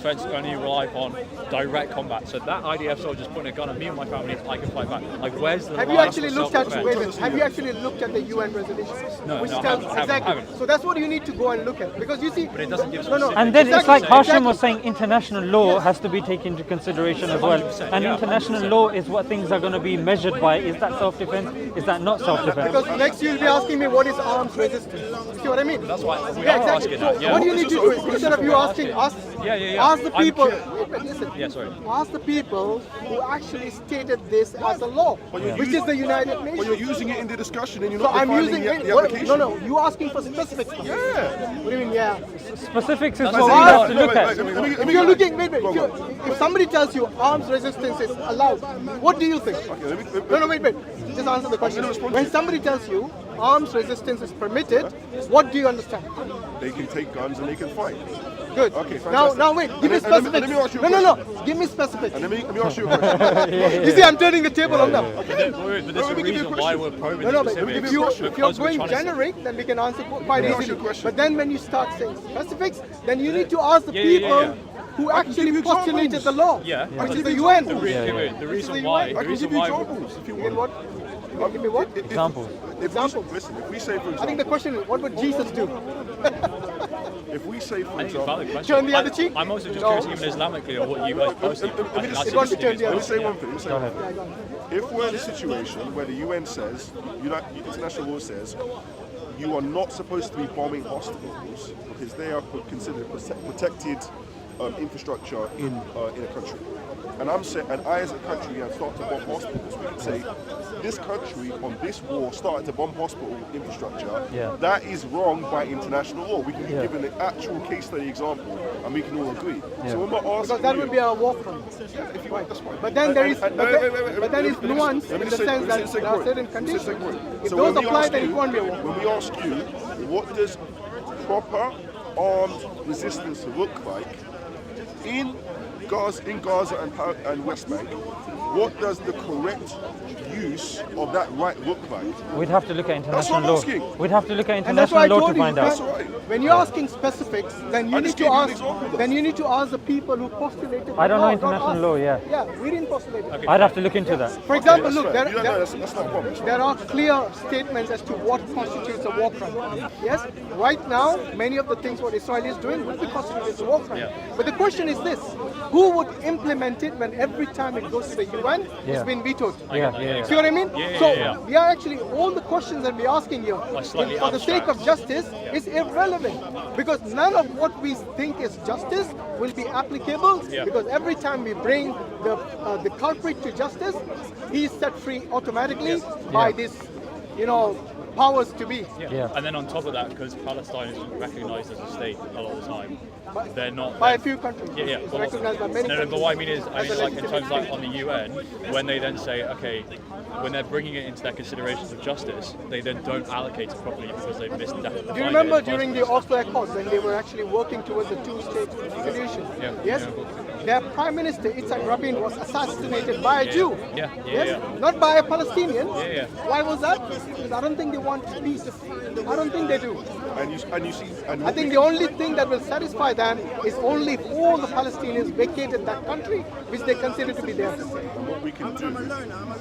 self-defense only rely upon direct combat. So that idea of sort of just putting a gun on me and my family, I can fight back. Like, where's the Have you actually looked at the UN resolutions? No, which I tells haven't. exactly. So that's what you need to go and look at, because you see. But it doesn't give And then it's like Hashim was saying, international law has to be taken into consideration as well. And international law is what things are going to be measured by. Is that self-defense? Is that not self-defense? Because next you'll be asking me what is arms resistance. You see what I mean? That's why we Yeah, are exactly. asking So that. what do you need to do instead of you asking us? Ask the people. Listen. Ask the people who actually stated this as a law, which is the United Nations. But you're using it in the discussion and you're So not I'm defining using the application. No, you're asking for specifics. Yeah. What do you mean? Yeah. Specifics is what we have to look at. If you're looking, wait. If somebody tells you arms resistance is allowed, what do you think? No, wait. Just answer the question. When somebody tells you arms resistance is permitted, what do you understand? They can take guns and they can fight. Good. Okay, fantastic. Now wait. Give me specifics. Let me ask you a question. No. Give me specifics. And let me ask you a question. You see, I'm turning the table on them. Okay. But there's a reason why we're probing No, the but specifics. if you're going generic, then we can answer quite easily. But then when you start saying specifics, then you need to ask the people who actually postulated the law, which is the UN. The reason why. I can give you examples if you want. Give me what? Examples. Listen, if we say, for example, I think the question is, what would Jesus do? if we say, for I think it's a valid example, question. Turn the other cheek? I'm also just curious, even Islamically, or what you guys posted. let me say one thing. If we're in a situation where the UN says, international law says, you are not supposed to be bombing hospitals because they are considered protected infrastructure in a country. And I as a country have started to bomb hospitals. We can say this country on this war started to bomb hospital infrastructure. That is wrong by international law. We can be given an actual case study example, and we can all agree. So we're not asking. Because that would be a war crime. If you want, that's fine. But then there is, but then it's nuance in the sense that there are certain conditions. If those apply, then it won't be a war. When we ask you, what does proper armed resistance look like in Gaza and West Bank, what does the correct use of that right look like? We'd have to look at international That's what I'm law. asking. We'd have to look at And that's why I international law told to find you, out. when you're asking specifics, then you need to ask. Then you need to ask the people who postulated. I don't know the law, international not law. us. Yeah, we didn't postulate it. I'd have to look into that. For example, That's look, fair. That's not a problem. there are clear statements as to what constitutes a war crime. Yes, right now, many of the things what Israel is doing would be constituted as a war crime. But the question is this: who would implement it when every time it goes to the UN, it's been vetoed? See what I mean? We are actually, all the questions that we're asking here, for the sake of justice, is irrelevant. Because none of what we think is justice will be applicable, because every time we bring the culprit to justice, he is set free automatically by this, powers to be. And then on top of that, because Palestine is recognized as a state a lot of the time, they're not by a few countries. It's recognized by many countries. But what I mean is, like in terms like on the UN, when they then say, okay, when they're bringing it into their considerations of justice, they then don't allocate it properly because they've missed that. Do you remember during the Oslo Accords when they were actually working towards a two-state solution? Yes. Their Prime Minister Yitzhak Rabin was assassinated by a Jew. Not by a Palestinian. Why was that? Because I don't think they want peace. I don't think they do. I think the only thing that will satisfy them is only if all the Palestinians vacated that country, which they consider to be theirs. And what we can do.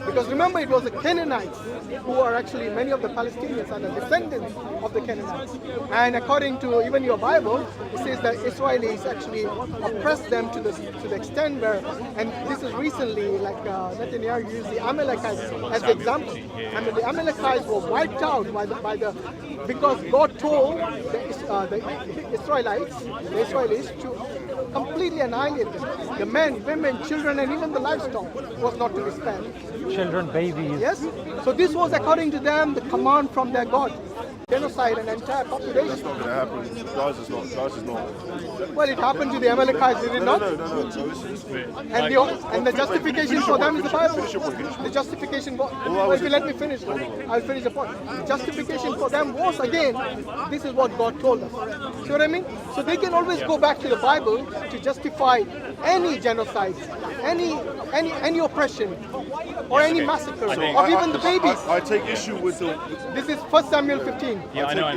Because remember, it was the Canaanites who are actually, many of the Palestinians are the descendants of the Canaanites. And according to even your Bible, it says that Israelis actually oppressed them to the extent where, and this is recently, like Netanyahu used the Amalekites as the example. And the Amalekites were wiped out because God told the Israelis to completely annihilate them. The men, women, children, and even the livestock was not to be spared. Children, babies. Yes? So this was, according to them, the command from their God. Genocide an entire population. That's not going to happen. Gaza's not. Well, it happened to the Amalekites, did it not? No. And the justification for them is the Bible. The justification for, if you let me finish, I'll finish the point. The justification for them was, again, this is what God told us. See what I mean? So they can always go back to the Bible to justify any genocide, any oppression, or any massacre, or even the babies. I take issue with the... This is 1 Samuel 15. Yeah, I know.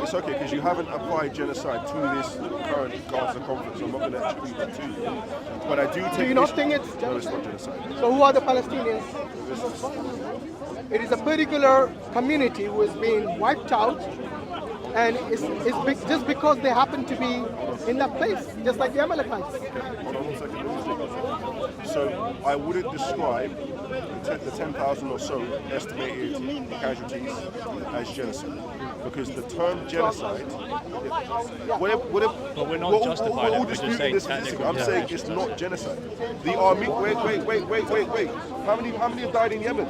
It's okay because you haven't applied genocide to this current Gaza conflict, so I'm not going to attribute that to you. But I do take. Do you not think it's genocide? No, it's not genocide. So who are the Palestinians? It is a particular community who is being wiped out, and just because they happen to be in that place, just like the Amalekites. Okay, hold on 1 second. So I wouldn't describe the 10,000 or so estimated casualties as genocide, because the term genocide. But we're not justifying it. We're just saying technically. I'm saying it's not genocide. The army. Wait. How many have died in Yemen?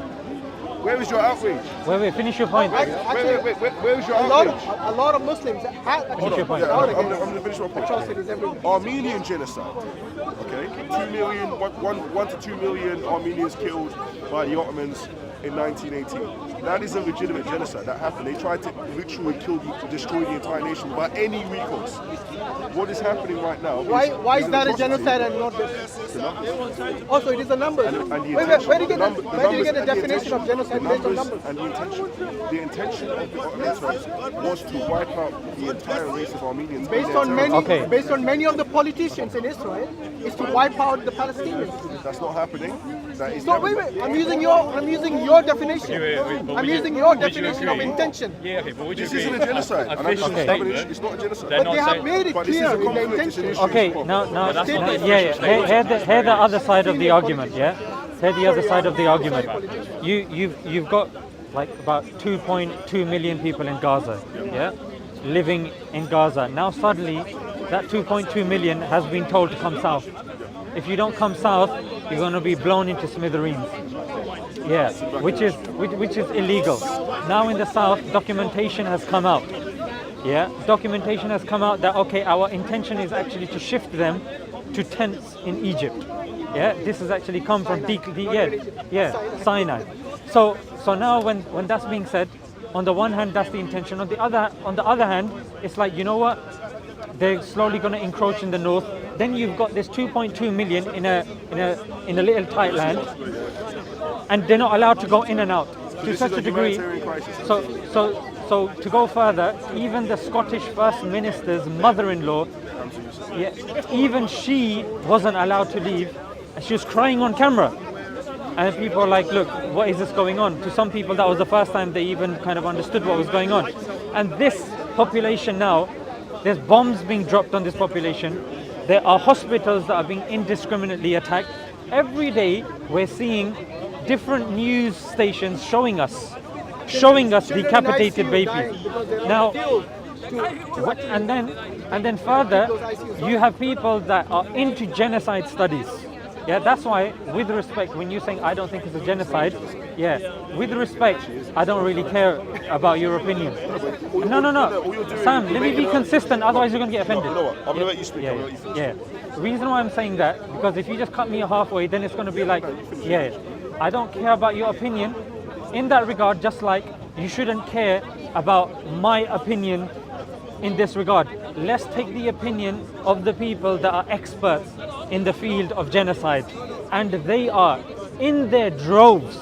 Where is your outrage? Wait, finish your point. Wait. Where is your outrage? A lot of Muslims have Finish your point. I'm going to finish my point. atrocities everywhere. Armenian genocide. Okay, 1 to 2 million Armenians killed by the Ottomans in 1918. That is a legitimate genocide. That happened. They tried to literally destroy the entire nation without any recourse. What is happening right now? Why is that a genocide and not this? Also, it is the numbers. Where did you get the definition of genocide based on numbers? And the intention of the Ottoman Turks was to wipe out the entire race of Armenians. Based on many of the politicians in Israel, is to wipe out the Palestinians. That's not happening. That is So wait, I'm using your definition. I'm using your definition of intention. Yeah, okay, but would you This agree? isn't a genocide. And I'm just establishing it's not a genocide. They're But they have made it But this is clear a in the conflict. It's an intention. issue. Okay, now, that's not the yeah. official Hear the other side of the argument, yeah. Hear the other side of the argument. You've got like about 2.2 million people in Gaza, yeah, living in Gaza. Now suddenly, that 2.2 million has been told to come south. If you don't come south, you're going to be blown into smithereens. Yeah, which is illegal. Now in the south, documentation has come out. Yeah, documentation has come out that okay, our intention is actually to shift them to tents in Egypt. Yeah, this has actually come from Sinai. So now when that's being said, on the one hand that's the intention. On the other hand, it's like, you know what? They're slowly going to encroach in the north. Then you've got this 2.2 million in a little tight land, and they're not allowed to go in and out to such a degree. So to go further, even the Scottish First Minister's mother-in-law, even she wasn't allowed to leave, and she was crying on camera. And people are like, look, what is this going on? To some people, that was the first time they even kind of understood what was going on. And this population now, there's bombs being dropped on this population. There are hospitals that are being indiscriminately attacked. Every day, we're seeing different news stations showing us decapitated babies. Now, and then further, you have people that are into genocide studies. Yeah, that's why, with respect, when you're saying I don't think it's a genocide, yeah, with respect, I don't really care about your opinion. No. Sam, let me be consistent, otherwise you're going to get offended. You know what? I'm going to let you speak. Yeah. The reason why I'm saying that, because if you just cut me halfway, then it's going to be like, yeah, I don't care about your opinion. In that regard, just like you shouldn't care about my opinion in this regard. Let's take the opinion of the people that are experts in the field of genocide, and they are in their droves,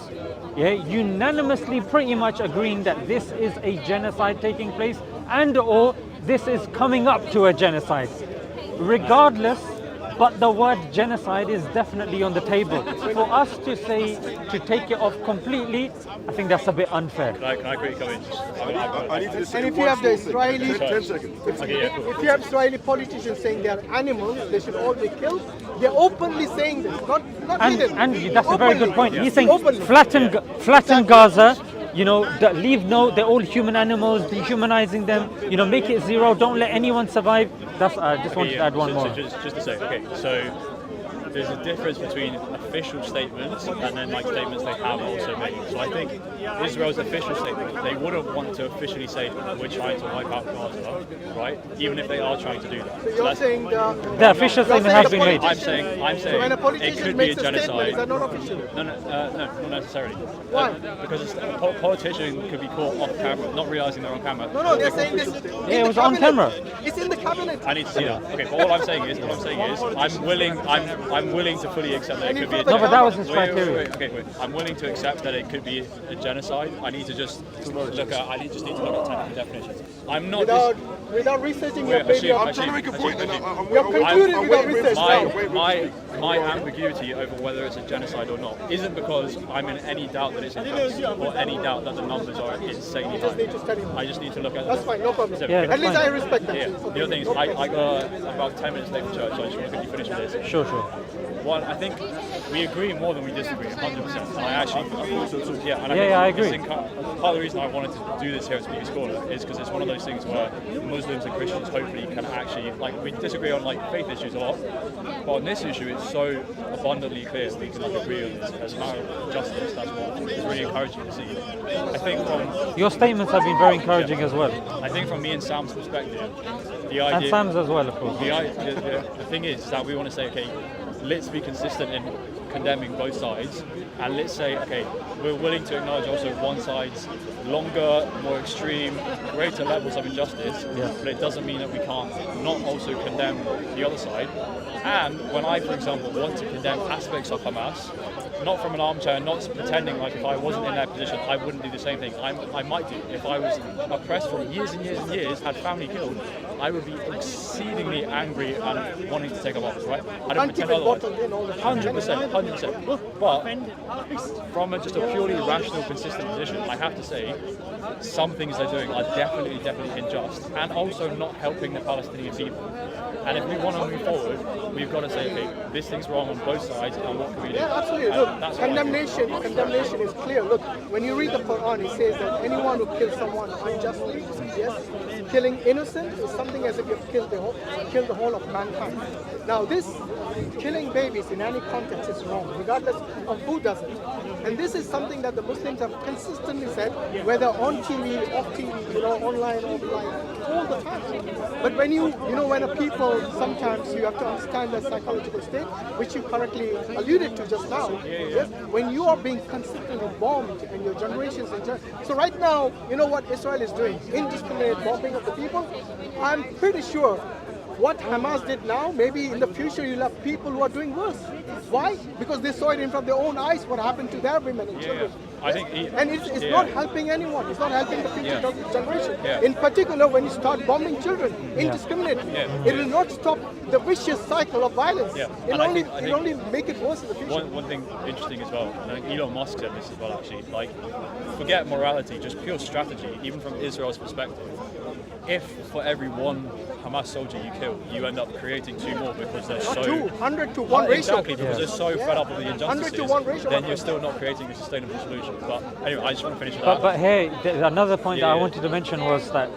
unanimously pretty much agreeing that this is a genocide taking place, and or this is coming up to a genocide. Regardless, but the word genocide is definitely on the table. For us to say to take it off completely, I think that's a bit unfair. Can I quickly come in? I need to say And if you have the Israeli, 10 seconds. if you have Israeli politicians saying they are animals, they should all be killed, they're openly saying this, not hidden. And that's a very good point. He's saying Openly. flatten Gaza, they're all human animals, dehumanizing them, make it zero, don't let anyone survive. That's I just wanted to add one more. So just to say, okay, so there's a difference between official statements and then like statements they have also made. So I think Israel's official statement, they wouldn't want to officially say we're trying to wipe out Gaza, right? Even if they are trying to do that. So you're saying The official statement has been made. I'm saying so when a it politician could be a makes a statement, genocide. is that not official? No, not necessarily. Why? Because a politician could be caught off camera, not realizing they're on camera. No, they're saying this. Yeah, it was on camera. It's in the cabinet. I need to see that. Okay, but all I'm saying is, I'm I'm willing to fully accept that it could be. No, but that was his criteria. Wait. I'm willing to accept that it could be a genocide. I need to just look at. Just need to look at technical definitions. I'm not. Without researching your baby. I'm trying to make a point. You're concluding without research. My ambiguity over whether it's a genocide or not isn't because I'm in any doubt that it's a genocide or any doubt that the numbers are insanely high. I just need to look at. That's fine, no problem. Yeah, at least I respect that. Yeah. The other thing is, I got about 10 minutes late for church, so I just want to quickly finish with this. Sure. One, I think we agree more than we disagree, 100%. And I actually, I agree. Part of the reason I wanted to do this here at Speakerscorner is because it's one of those things where Muslims and Christians hopefully can actually, we disagree on faith issues a lot, but on this issue it's so abundantly clear we can agree on this as a matter of justice. That's what is really encouraging to see. I think from your statements have been very encouraging as well. I think from me and Sam's perspective, the idea, and Sam's as well, of course. The thing is that we want to say, okay, let's be consistent in condemning both sides, and let's say, okay, we're willing to acknowledge also one side's longer, more extreme, greater levels of injustice, but it doesn't mean that we can't not also condemn the other side. And when I, for example, want to condemn aspects of Hamas, not from an armchair, not pretending like if I wasn't in their position, I wouldn't do the same thing. I might do. If I was oppressed for years and years and years, had family killed, I would be exceedingly angry and wanting to take up arms, right? I don't pretend otherwise. 100%. But from just a purely rational, consistent position, I have to say, some things they're doing are definitely unjust, and also not helping the Palestinian people. And if we want to move forward, we've got to say, okay, this thing's wrong on both sides, and what can we do? Yeah, absolutely. Look, condemnation is clear. Look, when you read the Quran, it says that anyone who kills someone unjustly, yes, killing innocent is something as if you've killed the whole of mankind. Now, this killing babies in any context is wrong, regardless of who does it. And this is something that the Muslims have consistently said, whether on TV, off TV, online, offline, all the time. But when when a people, sometimes you have to understand their psychological state, which you correctly alluded to just now. Yes? When you are being consistently bombed and your generations so right now, what Israel is doing, indiscriminate bombing of the people. I'm pretty sure what Hamas did now, maybe in the future you'll have people who are doing worse. Why? Because they saw it in front of their own eyes what happened to their women and children. I think it's not helping anyone. It's not helping the future generation. In particular, when you start bombing children indiscriminately, it will not stop the vicious cycle of violence. It'll only make it worse in the future. One thing interesting as well, and I think Elon Musk said this as well actually, forget morality, just pure strategy, even from Israel's perspective. If for every one Hamas soldier you kill, you end up creating two more because they're so... 100 to 1 ratio. Exactly, because they're so fed up with the injustices, 100 to 1 ratio. then you're still not creating a sustainable solution. But anyway, I just want to finish with that. But hey, another point that I wanted to mention was that,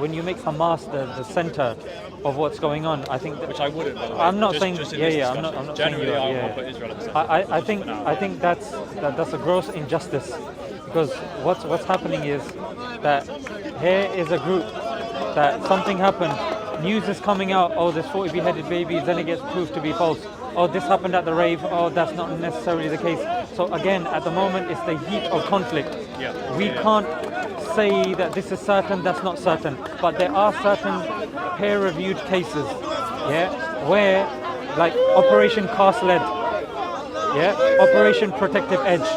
when you make Hamas the center of what's going on, I think... Which I wouldn't, by the way. I'm not saying... I'm not generally, saying I'll put Israel at the center. I think that's a gross injustice, because what's happening is that here is a group that something happened, news is coming out, oh, there's 40 beheaded babies, then it gets proved to be false. Oh, this happened at the rave, oh, that's not necessarily the case. So again, at the moment, it's the heat of conflict. We can't say that this is certain, that's not certain, but there are certain peer-reviewed cases, where, like Operation Cast Lead, Operation Protective Edge,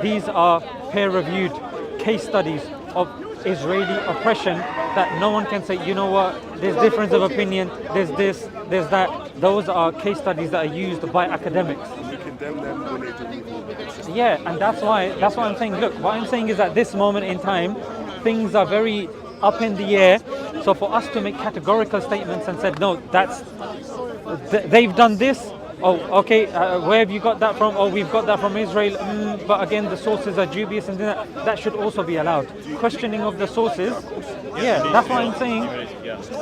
these are peer-reviewed case studies of Israeli oppression that no one can say, there's difference of opinion, there's this, there's that. Those are case studies that are used by academics. We condemn them when they do. And that's why I'm saying, look, what I'm saying is at this moment in time, things are very up in the air. So for us to make categorical statements and said, no, they've done this. Oh, okay, where have you got that from? Oh, we've got that from Israel. But again, the sources are dubious, and that should also be allowed. Questioning of the sources, that's why I'm saying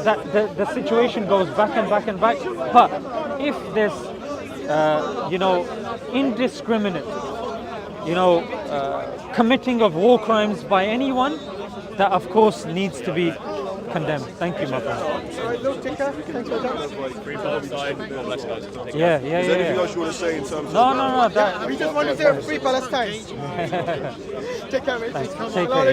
that the situation goes back and back and back. But if there's, indiscriminate, committing of war crimes by anyone, that of course needs to be condemned. Thank you, my friend. Free Palestine, God bless guys. Is there anything else you want to say in terms of... No. We just want to say free Palestine. Take care, mate. Take care,